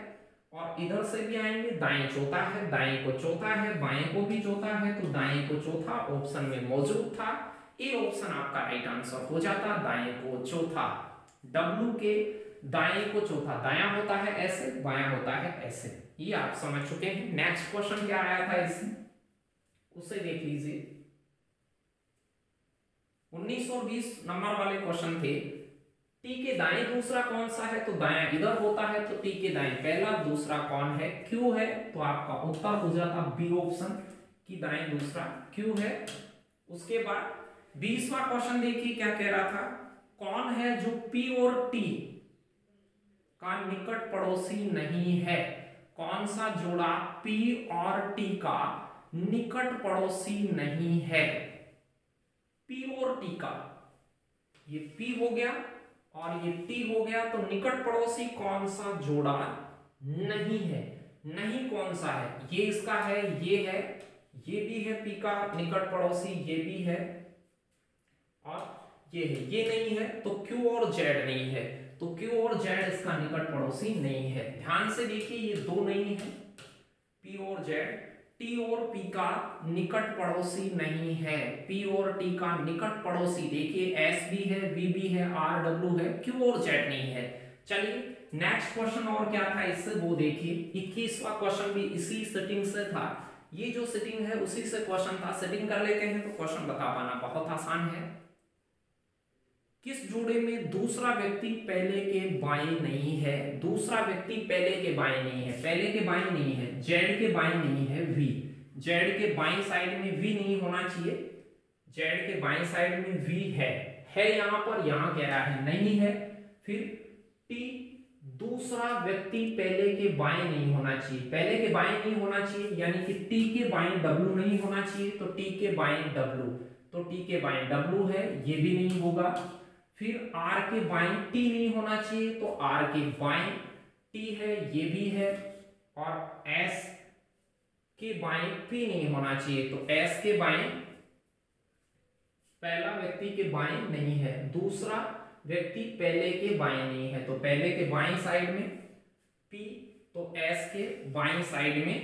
और इधर से भी आएंगे दाएं चौथा है, दाएं को चौथा है, बाएं को भी चौथा है, तो दाएं को चौथा ऑप्शन में मौजूद था। ए ऑप्शन आपका राइट आंसर हो जाता, दाएं को चौथा। W के दाएं को चौथा, दायां होता है ऐसे, बायां होता है ऐसे। ये आप समझ चुके हैं। नेक्स्ट क्वेश्चन क्या आया था इसमें, उसे देख लीजिए। 19 और 20 नंबर वाले क्वेश्चन थे। टी के दाएं दूसरा कौन सा है? तो दायां इधर होता है, तो टी के दाएं पहला, दूसरा कौन है? क्यू है, तो आपका उत्तर हो जाता बी ऑप्शन की दाएं दूसरा क्यू है। उसके बाद 20वां क्वेश्चन देखिए क्या कह रहा था। कौन है जो पी और टी का निकट पड़ोसी नहीं है? कौन सा जोड़ा पी और टी का निकट पड़ोसी नहीं है? पी और टी का, ये पी हो गया और ये टी हो गया, तो निकट पड़ोसी कौन सा जोड़ा नहीं है? नहीं कौन सा है? ये इसका है, ये है, ये भी है पी का निकट पड़ोसी, ये भी है और ये है, ये नहीं है, तो क्यू और जेड नहीं है, तो क्यू और जेड इसका निकट पड़ोसी नहीं है। ध्यान से देखिए ये दो नहीं है, पी और जेड, टी और पी का निकट पड़ोसी नहीं है। पी और टी का निकट पड़ोसी देखिए एस भी है, वी भी है, आर डब्ल्यू है, क्यू और जेड नहीं है। चलिए नेक्स्ट क्वेश्चन और क्या था इससे वो देखिए। 21वां क्वेश्चन भी इसी सेटिंग से था। ये जो सेटिंग है उसी से क्वेश्चन था। सेटिंग कर लेते हैं तो क्वेश्चन बता पाना बहुत आसान है। किस जोड़े में दूसरा व्यक्ति पहले के बाएं नहीं है? दूसरा व्यक्ति पहले के बाएं नहीं है, पहले के बाएं नहीं है, जेड के बाएं नहीं है, वी, जेड के बाएं साइड में वी नहीं होना चाहिए, जेड के बाएं साइड में वी है यहां पर, यहां कह रहा है नहीं है। फिर टी, दूसरा व्यक्ति पहले के बाएं नहीं होना चाहिए, पहले के बाएं नहीं होना चाहिए, यानी कि टी के बाएं डब्ल्यू नहीं होना चाहिए, तो टी के बाएं डब्ल्यू, तो टी के बाएं डब्ल्यू है, ये भी नहीं होगा। फिर आर के बाएं टी नहीं होना चाहिए, तो आर के बाएं टी है, ये भी है, और एस के बाएं पी नहीं होना चाहिए, तो एस के बाएं पहला व्यक्ति के बाएं नहीं है, दूसरा व्यक्ति पहले के बाएं नहीं है, तो पहले के बाएं साइड में पी, तो एस के बाएं साइड में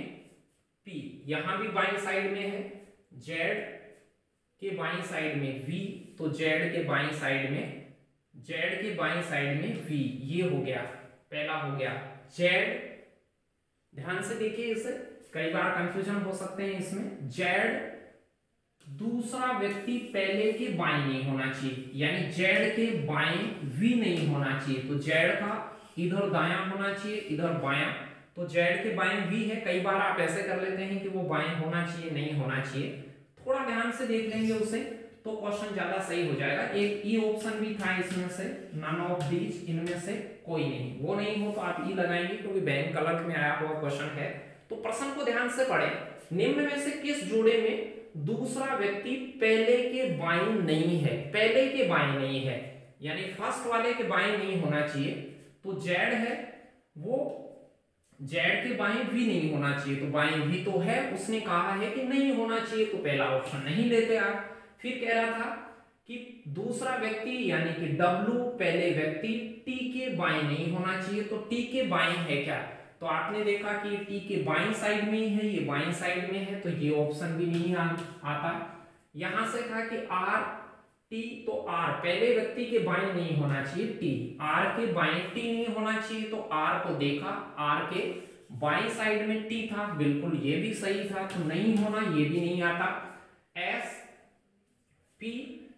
पी, यहां भी बाएं साइड में है, जेड के बाएं साइड में वी, तो जेड के बाएं साइड में, जेड के बाएं साइड में वी, ये हो गया, पहला हो गया जेड। ध्यान से देखिए, इसे कई बार कंफ्यूजन हो सकते हैं इसमें। जेड दूसरा व्यक्ति पहले के बाएं नहीं होना चाहिए, यानी जेड के बाएं वी नहीं होना चाहिए, तो जेड का इधर दायां होना चाहिए, इधर बायां, तो जेड के बाएं वी है। कई बार आप ऐसे कर लेते हैं कि वो बाएं होना चाहिए, नहीं होना चाहिए, थोड़ा ध्यान से देख लेंगे उसे तो क्वेश्चन ज्यादा सही हो जाएगा। एक ई ऑप्शन भी था इसमें से, नन ऑफ दीज, इनमें से कोई नहीं, वो नहीं हो तो आप ई लगाएंगे क्योंकि बैंक कलर में आया हुआ क्वेश्चन है। तो प्रश्न को ध्यान से पढ़ें। निम्न में से किस जोड़े में दूसरा व्यक्ति पहले के बाएं नहीं है? पहले के बाएं नहीं है, यानी फर्स्ट वाले के बाएं नहीं होना चाहिए, तो जेड है, वो जेड के बाएं वी नहीं होना चाहिए, तो बाएं वी तो है, उसने कहा है कि नहीं होना चाहिए, तो पहला ऑप्शन नहीं लेते आप। फिर कह रहा था कि दूसरा व्यक्ति यानी कि डब्ल्यू पहले व्यक्ति टी के बाएं नहीं होना चाहिए, तो टी के बाएं है क्या? तो आपने देखा कि टी के बाएं साइड में ही है, ये बाएं साइड में है, तो ये ऑप्शन भी नहीं आता। यहां से कहा कि आर टी तो आर पहले व्यक्ति के बाएं नहीं होना चाहिए, टी आर के बाएं टी नहीं होना चाहिए, तो आर को देखा, आर के बाएं साइड में टी था, बिल्कुल ये भी सही था, तो नहीं होना, ये भी नहीं आता। एस पी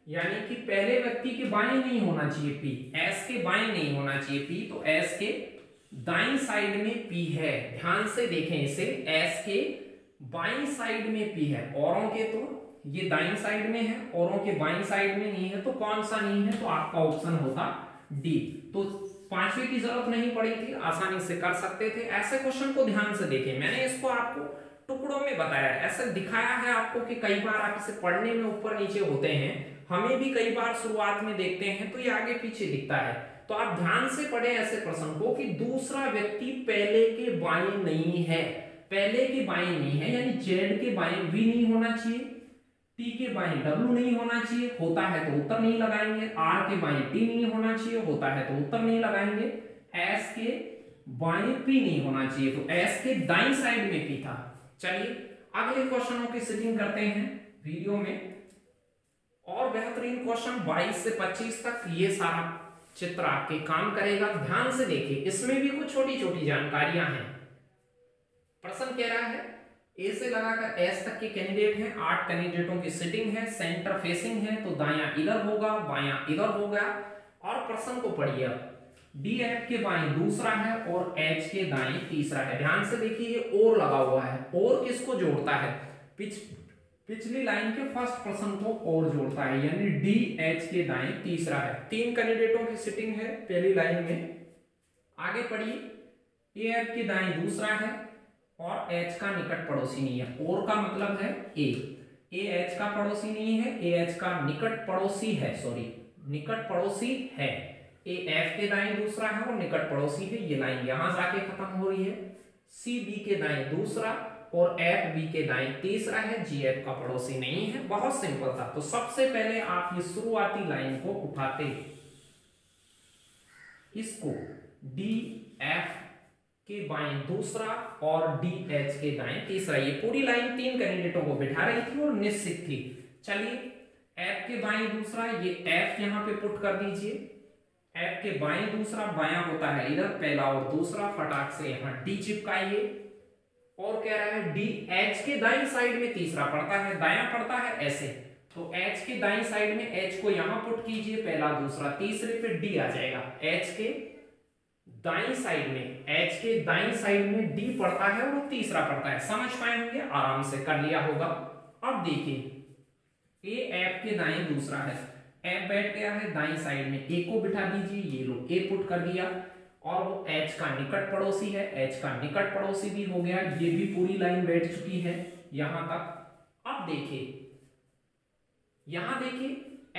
यानी कि पहले व्यक्ति के बाएं नहीं होना चाहिए पी, एस के बाएं नहीं होना चाहिए पी, तो एस के दाईं साइड में पी है। ध्यान से देखें इसे, एस के बाईं साइड में पी है, औरों के तो ये दाईं साइड में है, औरों के बाईं साइड में नहीं है, तो कौन सा नहीं है, तो आपका ऑप्शन होता डी। तो पांचवे की जरूरत नहीं पड़ी थी, आसानी से कर सकते थे। ऐसे क्वेश्चन को ध्यान से देखें, मैंने इसको आपको टुकड़ों में बताया, ऐसे दिखाया है आपको कि कई बार आप इसे पढ़ने में ऊपर नीचे होते हैं, हमें भी कई बार शुरुआत में देखते हैं तो ये आगे पीछे दिखता है, तो आप ध्यान से पढ़े ऐसे प्रश्न को कि दूसरा व्यक्ति पहले के बाएं नहीं है, पहले के बाएं नहीं है, यानी जेड के बाएं वी नहीं होना चाहिए, टी के बाएं डब्ल्यू नहीं होना चाहिए, होता है तो उत्तर नहीं लगाएंगे, आर के बाएं टी नहीं होना चाहिए, होता है तो उत्तर नहीं लगाएंगे, एस के बाएं पी नहीं होना चाहिए, तो एस के दाईं साइड में पी था। चलिए अगले क्वेश्चनों की सेटिंग करते हैं वीडियो में, और बेहतरीन क्वेश्चन 22 से 25 तक ये सारा चित्र आपके काम करेगा। ध्यान से देखिए, इसमें भी कुछ छोटी छोटी जानकारियां हैं। प्रश्न कह रहा है ए से लगाकर एस तक के कैंडिडेट हैं, 8 कैंडिडेटों की सिटिंग है, सेंटर फेसिंग है, तो दायां इधर होगा, बायां इधर होगा। और प्रश्न को पढ़िए, डी एफ के बाएं दूसरा है और एच के दाएं तीसरा है। ध्यान से देखिए, ये और लगा हुआ है, और किसको जोड़ता है, पिछली लाइन के फर्स्ट पर्सन को और जोड़ता है, यानी डी एच के दाएं तीसरा है। 3 कैंडिडेटों की सिटिंग है पहली लाइन में। आगे पढ़िए, ए एफ के दाएं दूसरा है और एच का निकट पड़ोसी नहीं है, और का मतलब है ए एच का पड़ोसी नहीं है, ए एच का निकट पड़ोसी है, सॉरी निकट पड़ोसी है। ए एफ के दाएं दूसरा है और निकट पड़ोसी है, ये लाइन यहां जाके खत्म हो रही है। सी बी के दाएं दूसरा और एफ बी के दाएं तीसरा है, जी एफ का पड़ोसी नहीं है। बहुत सिंपल था। तो सबसे पहले आप ये शुरुआती लाइन को उठाते, इसको डी एफ के बाएं दूसरा और डी एच के दाएं तीसरा, ये पूरी लाइन 3 कैंडिडेटों को बिठा रही थी और निश्चित थी। चलिए एफ के बाएं दूसरा, ये एफ यहां पे पुट कर दीजिए, एफ के बाएं दूसरा, बायां होता है इधर पहला और दूसरा, फटाक से यहां डी चिपकाइए। और कह रहा है डी एच के दाईं साइड में तीसरा पड़ता है, दायां पड़ता है ऐसे, तो एच के दाईं साइड में एच को यहां पुट कीजिए, पहला दूसरा तीसरे पे डी आ जाएगा। एच के दाईं साइड में, एच के दाईं साइड में डी पड़ता है और वो तीसरा पड़ता है। समझ पाए होंगे, आराम से कर लिया होगा। अब देखिए, ए एफ के दाएं दूसरा है, एफ बैठ गया है दाईं साइड में, ए को बिठा दीजिए, ये लो ए पुट कर दिया, और वो एच का निकट पड़ोसी है, एच का निकट पड़ोसी भी हो गया, ये भी पूरी लाइन बैठ चुकी है यहां तक। अब देखिए, यहां देखिए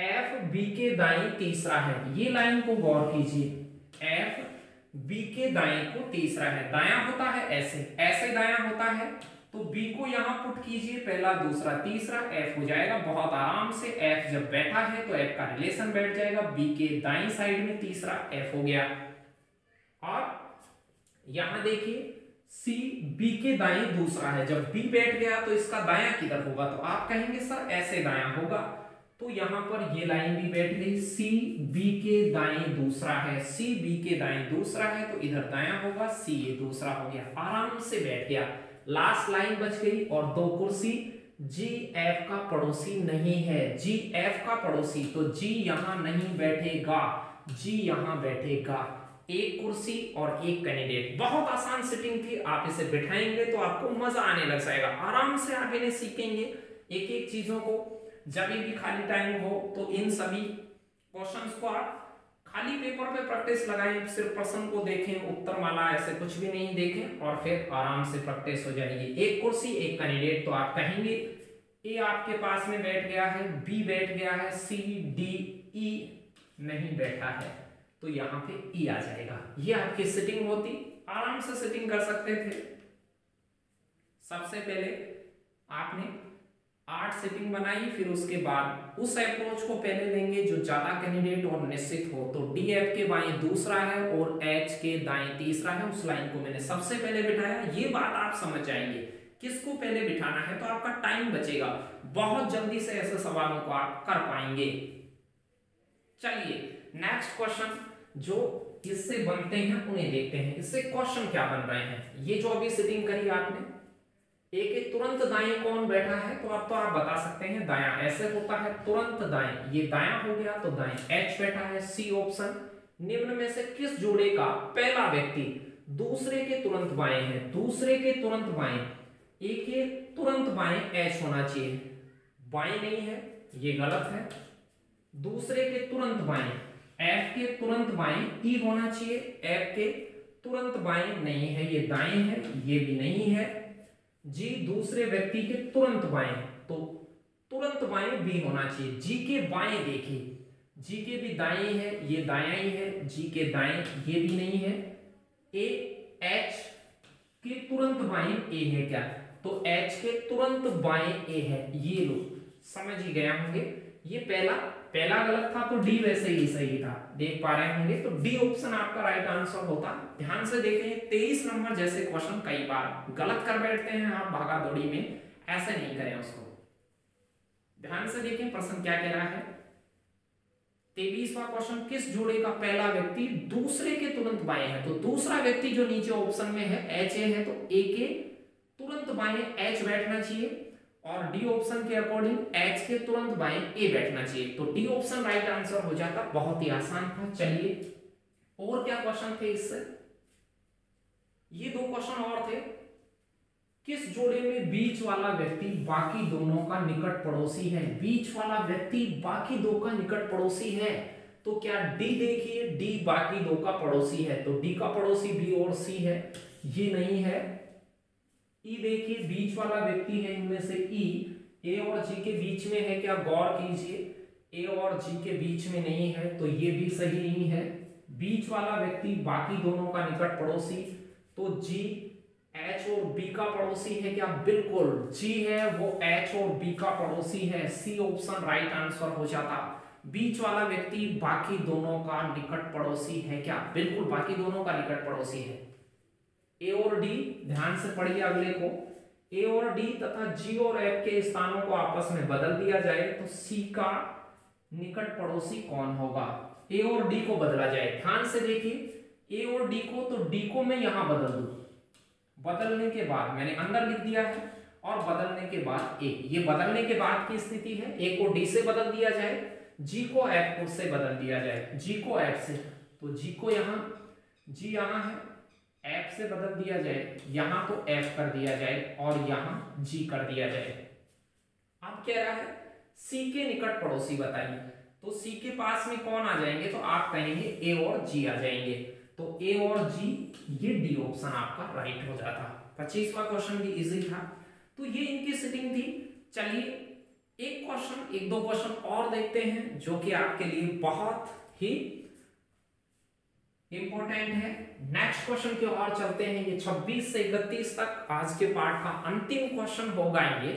एफ बी के दाएं तीसरा है, ये लाइन को गौर कीजिए, एफ बी के दाएं को तीसरा है, दायां होता है ऐसे, ऐसे दायां होता है, तो बी को यहां पुट कीजिए, पहला दूसरा तीसरा, एफ हो जाएगा बहुत आराम से। एफ जब बैठा है तो एफ का रिलेशन बैठ जाएगा, बी के दाईं साइड में तीसरा एफ हो गया। और यहां देखिए सी बी के दाएं दूसरा है, जब बी बैठ गया तो इसका दायां किधर होगा, तो आप कहेंगे सर ऐसे दायां होगा, तो यहां पर ये लाइन भी बैठ गई, सी बी के दाएं दूसरा है, सी बी के दाएं दूसरा है, तो इधर दायां होगा, सी ये दूसरा हो गया, आराम से बैठ गया। लास्ट लाइन बच गई, और 2 कुर्सी, जी एफ का पड़ोसी नहीं है, जी एफ का पड़ोसी, तो जी यहां नहीं बैठेगा, जी यहां बैठेगा। एक कुर्सी और एक कैंडिडेट, बहुत आसान सेटिंग थी, आप इसे बिठाएंगे तो आपको मजा आने लग जाएगा, आराम से आप इन्हें सीखेंगे एक एक चीजों को। जब भी खाली टाइम हो तो इन सभी क्वेश्चंस को आप खाली पेपर पे प्रैक्टिस लगाएं, सिर्फ प्रश्न को देखें, उत्तर माला ऐसे कुछ भी नहीं देखें, और फिर आराम से प्रैक्टिस हो जाएगी। एक कुर्सी एक कैंडिडेट, तो आप कहेंगे ए आपके पास में बैठ गया है, बी बैठ गया है, सी डी ई नहीं बैठा है, तो यहां पे ई आ जाएगा। ये आपकी सेटिंग होती, आराम से सेटिंग कर सकते थे। सबसे पहले आपने 8 सेटिंग बनाई, फिर उसके बाद उस अप्रोच को पहले लेंगे जो ज्यादा कैंडिडेट और निश्चित हो, तो डी एफ के बाएं दूसरा है और एच के दाएं तीसरा है, उस लाइन को मैंने सबसे पहले बिठाया। ये बात आप समझ जाएंगे, किसको पहले बिठाना है, तो आपका टाइम बचेगा, बहुत जल्दी से ऐसे सवालों को आप कर पाएंगे। चलिए नेक्स्ट क्वेश्चन जो इससे बनते हैं उन्हें देखते हैं। इससे क्वेश्चन क्या बन रहे हैं, ये जो अभी सिटिंग करी आपने, एक तुरंत दाएं कौन बैठा है, तो अब तो आप बता सकते हैं दायां, ऐसे होता है तुरंत दाएं, ये दायां हो गया तो दाएं एच बैठा है, सी ऑप्शन। निम्न में से किस जोड़े का पहला व्यक्ति दूसरे के तुरंत बाएं है, दूसरे के तुरंत बाएं, ए के तुरंत बाएं एच होना चाहिए, बाएं नहीं है ये गलत है, दूसरे के तुरंत बाएं एफ के तुरंत बाएं ई होना चाहिए, एफ के तुरंत बाएं नहीं है ये दाएं है, ये भी नहीं है, जी दूसरे व्यक्ति के तुरंत बाएं तो तुरंत बाएं बी होना चाहिए, जी के बाएं देखिए, जी के भी दाएं है ये दायां ही है, जी के दाएं ये भी नहीं है, ए एच के तुरंत बाएं ए है क्या, तो एच के तुरंत बाएं ए है, ये लो समझ ही गया होंगे। ये पहला गलत था तो डी वैसे ही सही था, देख पा रहे होंगे, तो डी ऑप्शन आपका राइट आंसर होता। ध्यान से देखें 23 नंबर जैसे क्वेश्चन कई बार गलत कर बैठते हैं आप भागा दौड़ी में, ऐसे नहीं करें उसको। ध्यान से देखें प्रश्न क्या कह रहा है, 23वां क्वेश्चन, किस जोड़े का पहला व्यक्ति दूसरे के तुरंत बाएं है, तो दूसरा व्यक्ति जो नीचे ऑप्शन में है एच ए है, तो ए के तुरंत बाएं एच बैठना चाहिए, और डी ऑप्शन के अकॉर्डिंग एच के तुरंत बाएं ए बैठना चाहिए, तो डी ऑप्शन राइट आंसर हो जाता। बहुत ही आसान था। चलिए और क्या क्वेश्चन थे इससे, ये दो क्वेश्चन और थे, किस जोड़े में बीच वाला व्यक्ति बाकी दोनों का निकट पड़ोसी है, बीच वाला व्यक्ति बाकी दो का निकट पड़ोसी है, तो क्या डी देखिए, डी बाकी दो का पड़ोसी है, तो डी का पड़ोसी बी और सी है, ये नहीं है। ई देखिए बीच वाला व्यक्ति है इनमें से ई, ए और जी के बीच में है क्या, गौर कीजिए, ए और जी के बीच में नहीं है, तो ये भी सही नहीं है। बीच वाला व्यक्ति बाकी दोनों का निकट पड़ोसी, तो जी एच और बी का पड़ोसी है क्या, बिल्कुल जी है वो एच और बी का पड़ोसी है, सी ऑप्शन राइट आंसर हो जाता। बीच वाला व्यक्ति बाकी दोनों का निकट पड़ोसी है क्या, बिल्कुल बाकी दोनों का निकट पड़ोसी है। ए और डी ध्यान से पढ़िए अगले को, ए और डी तथा जी और एफ के स्थानों को आपस में बदल दिया जाए तो सी का निकट पड़ोसी कौन होगा, ए और डी को बदला जाए। ध्यान से देखिए ए और डी को, तो डी को मैं यहां बदल दूं, बदलने के बाद मैंने अंदर लिख दिया है, और बदलने के बाद ए, ये बदलने के बाद की स्थिति है, ए को डी से बदल दिया जाए, जी को एफ को से बदल दिया जाए, जी को एफ से, तो जी को यहां, जी यहां है, एफ से बदल दिया जाए, यहां तो एफ कर दिया जाए और यहां जी कर दिया जाए। अब कह रहा है सी के निकट पड़ोसी बताइए, तो सी के पास में कौन आ जाएंगे, तो आप कहेंगे ए और जी आ जाएंगे, तो ए और जी, ये डी ऑप्शन आपका राइट हो जाता। 25वां क्वेश्चन भी इजी था, तो ये इनकी सिटिंग थी। चलिए एक क्वेश्चन, एक दो क्वेश्चन और देखते हैं जो कि आपके लिए बहुत ही इंपॉर्टेंट है। नेक्स्ट क्वेश्चन की ओर चलते हैं, ये 26 से 31 तक आज के पार्ट का अंतिम क्वेश्चन होगा ये,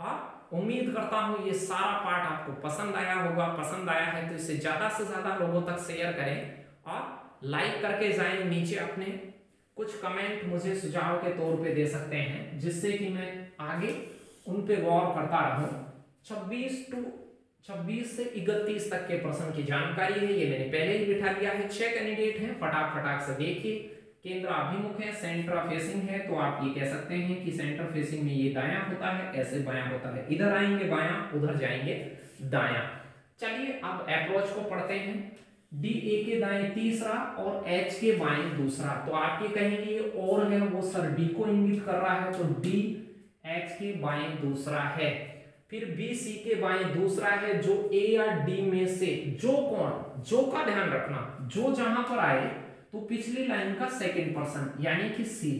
और उम्मीद करता हूं ये सारा पार्ट आपको पसंद आया होगा। पसंद आया है तो इसे ज्यादा से ज्यादा लोगों तक शेयर करें और लाइक करके जाएं। नीचे अपने कुछ कमेंट मुझे सुझाव के तौर पे दे सकते हैं, जिससे कि मैं आगे उन पे गौर करता रहूं। 26 से 31 तक के प्रश्न की जानकारी है, ये मैंने पहले ही बिठा लिया है। 6 कैंडिडेट हैं, फटाक से देखिए। केंद्र अभिमुख है, सेंटर फेसिंग है, तो आप ये कह सकते हैं कि सेंटर फेसिंग में ये दायां होता है, ऐसे बायां होता है, इधर आएंगे बायां, उधर जाएंगे दायां। चलिए अब अप्रोच को पढ़ते हैं। डी ए के दाएं तीसरा और एच के बाएं दूसरा, तो आप ये कहेंगे ये और है, वो सर डी को इंगित कर रहा है, तो डी एच के बाएं दूसरा है। फिर बी सी के बाएं दूसरा है, जो ए या डी में से जो कौन, जो का ध्यान रखना, जो जहां पर आए तो पिछली लाइन का सेकंड पर्सन यानी कि सी,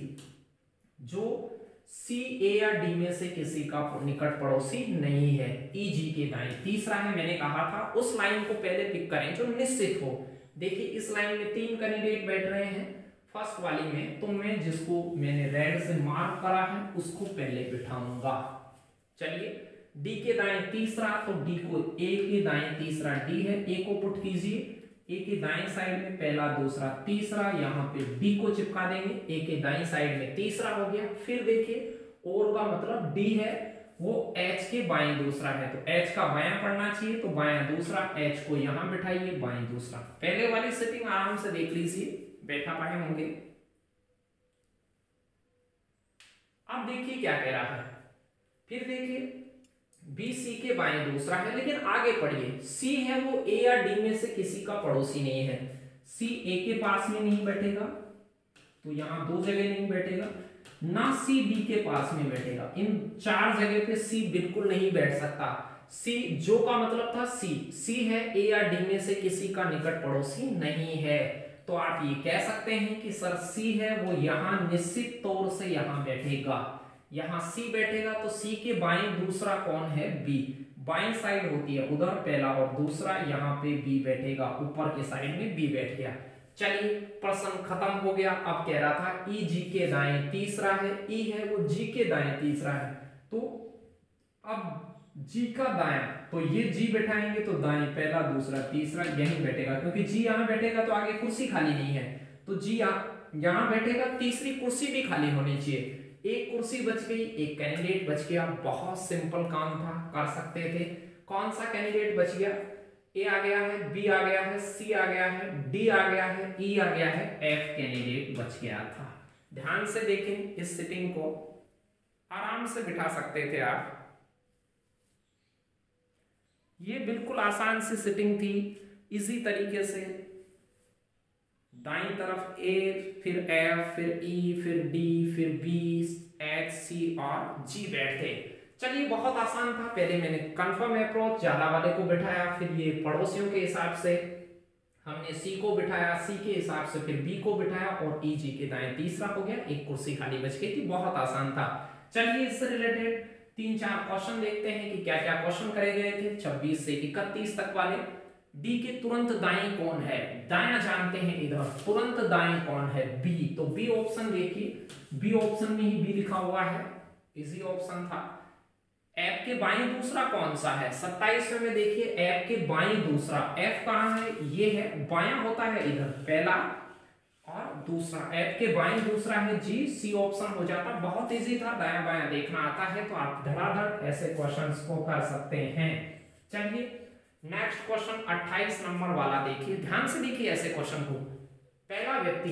जो सी ए या डी में से किसी का निकट पड़ोसी नहीं है। ई जी के दाएं तीसरा है, मैंने कहा था उस लाइन को पहले पिक करें जो निश्चित हो। देखिए इस लाइन में 3 कैंडिडेट बैठ रहे हैं, फर्स्ट वाली में, तो मैं जिसको मैंने रेड से मार्क करा है उसको पहले बिठाऊंगा। चलिए डी के दाएं तीसरा, तो डी को, ए के दाएं तीसरा डी है, ए को पुट कीजिए, ए के दाएं साइड में पहला दूसरा तीसरा, यहां पे डी को चिपका देंगे, ए के दाएं साइड में तीसरा हो गया। फिर देखिए और का मतलब डी है, वो H के बाएं दूसरा है, तो H का बायां पढ़ना चाहिए, तो बायां दूसरा, H को यहां बिठाइए, बाएं दूसरा। पहले वाली सेटिंग आराम से देख लीजिए, बैठा पाए होंगे। अब देखिए क्या कह रहा है, फिर देखिए बी सी के बाएं दूसरा है, लेकिन आगे पढ़िए, सी है वो ए या डी में से किसी का पड़ोसी नहीं है। सी ए के पास में नहीं बैठेगा, तो यहां दो जगह नहीं बैठेगा, ना सी बी के पास में बैठेगा। इन चार जगह पे सी बिल्कुल नहीं बैठ सकता। सी जो का मतलब था सी है ए या डी में से किसी का निकट पड़ोसी नहीं है, तो आप ये कह सकते हैं कि सर सी है वो यहां निश्चित तौर से यहां बैठेगा। यहां सी बैठेगा, तो सी के बाएं दूसरा कौन है, बी। बाएं साइड होती है उधर पहला, और दूसरा यहाँ पे बी बैठेगा, ऊपर के साइड में बी बैठ गया। चलिए प्रश्न खत्म हो गया। अब कह रहा था ई जी के दाएं तीसरा है, ई है वो जी के दाएं तीसरा है, तो अब जी का दायां, तो ये जी बैठाएंगे तो दाएं पहला दूसरा तीसरा यहीं बैठेगा, क्योंकि जी यहां बैठेगा तो आगे कुर्सी खाली नहीं है, तो जी यहां बैठेगा, तीसरी कुर्सी भी खाली होनी चाहिए। एक कुर्सी बच गई, एक कैंडिडेट बच गया, बहुत सिंपल काम था, कर सकते थे। कौन सा कैंडिडेट बच गया, ए आ गया है, बी आ गया है, सी आ गया है, डी आ गया है, ई आ गया है, एफ कैंडिडेट बच गया था। ध्यान से देखें, इस सिटिंग को आराम से बिठा सकते थे आप। ये बिल्कुल आसान सी सिटिंग थी, इजी तरीके से दाईं तरफ ए, फिर एफ, फिर ई, फिर डी, फिर बी, एच, सी और जी बैठते। चलिए बहुत आसान था। पहले मैंने कंफर्म अप्रोच ज्यादा वाले को बिठाया, फिर ये पड़ोसियों के हिसाब से हमने सी को बिठाया, सी के हिसाब से फिर बी को बिठाया, और ई जी के दाएं तीसरा हो गया, एक कुर्सी खाली बच गई थी। बहुत आसान था। चलिए इससे रिलेटेड 3-4 क्वेश्चन देखते हैं कि क्या क्या क्वेश्चन करे गए थे 26 से 31 तक वाले। डी के तुरंत दाएं कौन है, दायां जानते हैं, इधर तुरंत दाएं कौन है, बी। तो बी ऑप्शन देखिए, बी ऑप्शन में ही बी लिखा हुआ है, इजी ऑप्शन था। एफ के बाएं दूसरा कौन सा है, 27वें में देखिए, एफ के बाएं दूसरा, एफ कहां है, ये है, बायां होता है इधर पहला और दूसरा, एफ के बाएं दूसरा है जी, सी ऑप्शन हो जाता। बहुत इजी था, दायां बायां देखना आता है तो आप धड़ाधड़ ऐसे क्वेश्चंस को कर सकते हैं। चलिए नेक्स्ट क्वेश्चन 28 नंबर वाला देखिए, ध्यान से देखिए ऐसे क्वेश्चन को। पहला व्यक्ति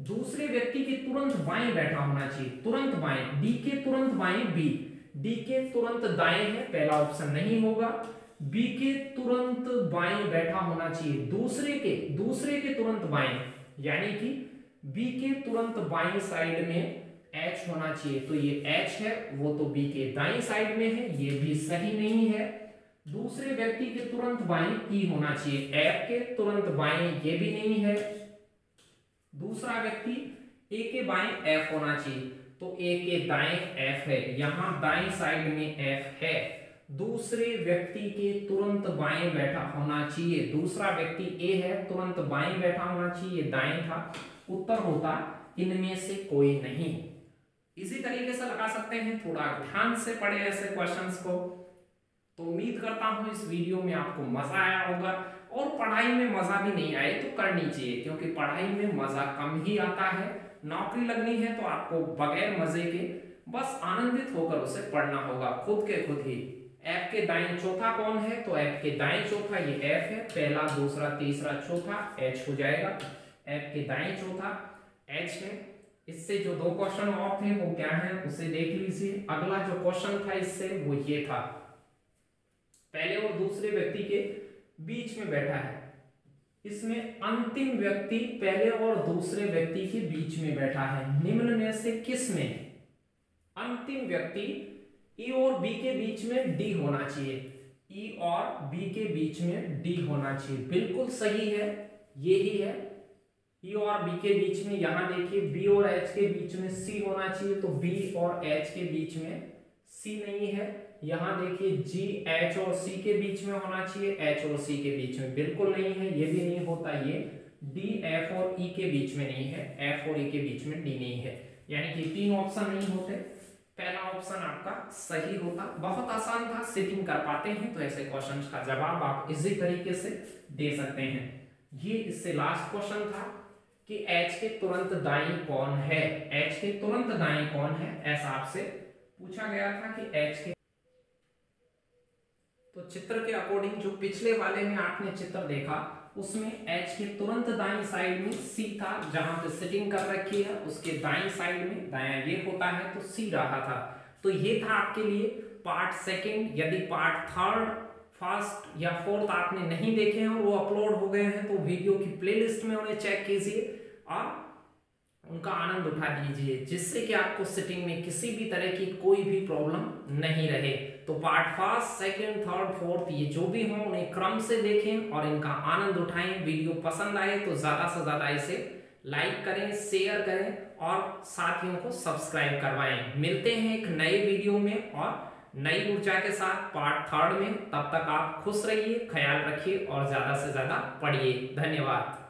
दूसरे व्यक्ति के तुरंत बाएं बैठा होना चाहिए, तुरंत बाएं, डी के तुरंत बाएं बी, डी के तुरंत दाएं है, पहला ऑप्शन नहीं होगा। बी के तुरंत बाएं बैठा होना चाहिए, दूसरे के तुरंत बाएं, यानी कि बी के तुरंत बाएं साइड में H होना चाहिए, तो ये H है, वो तो बी के दाएं साइड में है, ये भी सही नहीं है। दूसरे व्यक्ति के तुरंत बाएं E होना चाहिए, F के तुरंत बाएं ये भी नहीं है। दूसरा व्यक्ति A के बाएं F होना चाहिए, तो A के दाएं F है, यहां दाएं साइड में F है। दूसरे व्यक्ति के तुरंत बाएं बैठा होना चाहिए, दूसरा व्यक्ति A है, तुरंत बाएं बैठा होना चाहिए, दाएं था, उत्तर होता इनमें से कोई नहीं। इसी तरीके से लगा सकते हैं, थोड़ा ध्यान से पढ़े ऐसे क्वेश्चंस को। तो उम्मीद करता हूं इस वीडियो में आपको मजा आया होगा, और पढ़ाई में मजा भी नहीं आए तो करनी चाहिए, क्योंकि पढ़ाई में मजा कम ही आता है। नौकरी लगनी है तो आपको बगैर मजे के बस आनंदित होकर उसे पढ़ना होगा, खुद के खुद ही। एफ के दाएं चौथा कौन है, तो एफ के दाएं चौथा ये एफ है, पहला दूसरा तीसरा चौथा एच हो जाएगा। एफ के दाएं चौथा एच है। इससे जो 2 क्वेश्चन ऑफ थे वो क्या है उसे देख लीजिए। अगला जो क्वेश्चन था इससे वो ये था, पहले और दूसरे व्यक्ति के बीच में बैठा है, इसमें अंतिम व्यक्ति पहले और दूसरे व्यक्ति के बीच में बैठा है, निम्न में से किस में अंतिम व्यक्ति ई और बी के बीच में डी होना चाहिए, ई और बी के बीच में डी होना चाहिए, बिल्कुल सही है, यही है। ई और बी के बीच में, यहां देखिए बी और एच के बीच में सी होना चाहिए, तो बी और एच के बीच में सी नहीं है। यहां देखिए जी एच और सी के बीच में होना चाहिए, एच और सी के बीच में बिल्कुल नहीं है, ये भी नहीं होता। ये डी एफ और ई के बीच में नहीं है, एफ और ई के बीच में डी नहीं है, यानी कि 3 ऑप्शन नहीं होते, पहला ऑप्शन आपका सही होता। बहुत आसान था, सिटिंग कर पाते हैं तो ऐसे क्वेश्चंस का जवाब आप इजी तरीके से दे सकते हैं। ये इससे लास्ट क्वेश्चन था कि एच के तुरंत दाईं कौन है, एच के तुरंत दाईं कौन है, ऐसा आपसे पूछा गया था कि एच के तो चित्र के अकॉर्डिंग जो पिछले वाले में आपने चित्र देखा उसमें एच के तुरंत दाईं साइड में सी था, जहां पे सिटिंग कर रखी है उसके दाईं साइड में दायां ये होता है तो सी रहा था। तो ये था आपके लिए पार्ट सेकंड। यदि पार्ट थर्ड, फर्स्ट या फोर्थ आपने नहीं देखे हैं और वो अपलोड हो गए हैं तो वीडियो की प्लेलिस्ट में उन्हें चेक कीजिए और उनका आनंद उठा लीजिए, जिससे कि आपको सिटिंग में किसी भी तरह की कोई भी प्रॉब्लम नहीं रहे। तो part first, second, third, fourth ये जो भी हो उन्हें क्रम से देखें और इनका आनंद उठाएं। वीडियो पसंद आए तो ज्यादा से ज्यादा इसे लाइक करें, शेयर करें और साथियों को सब्सक्राइब करवाएं। मिलते हैं एक नए वीडियो में और नई ऊर्जा के साथ पार्ट थर्ड में। तब तक आप खुश रहिए, ख्याल रखिए और ज्यादा से ज्यादा पढ़िए। धन्यवाद।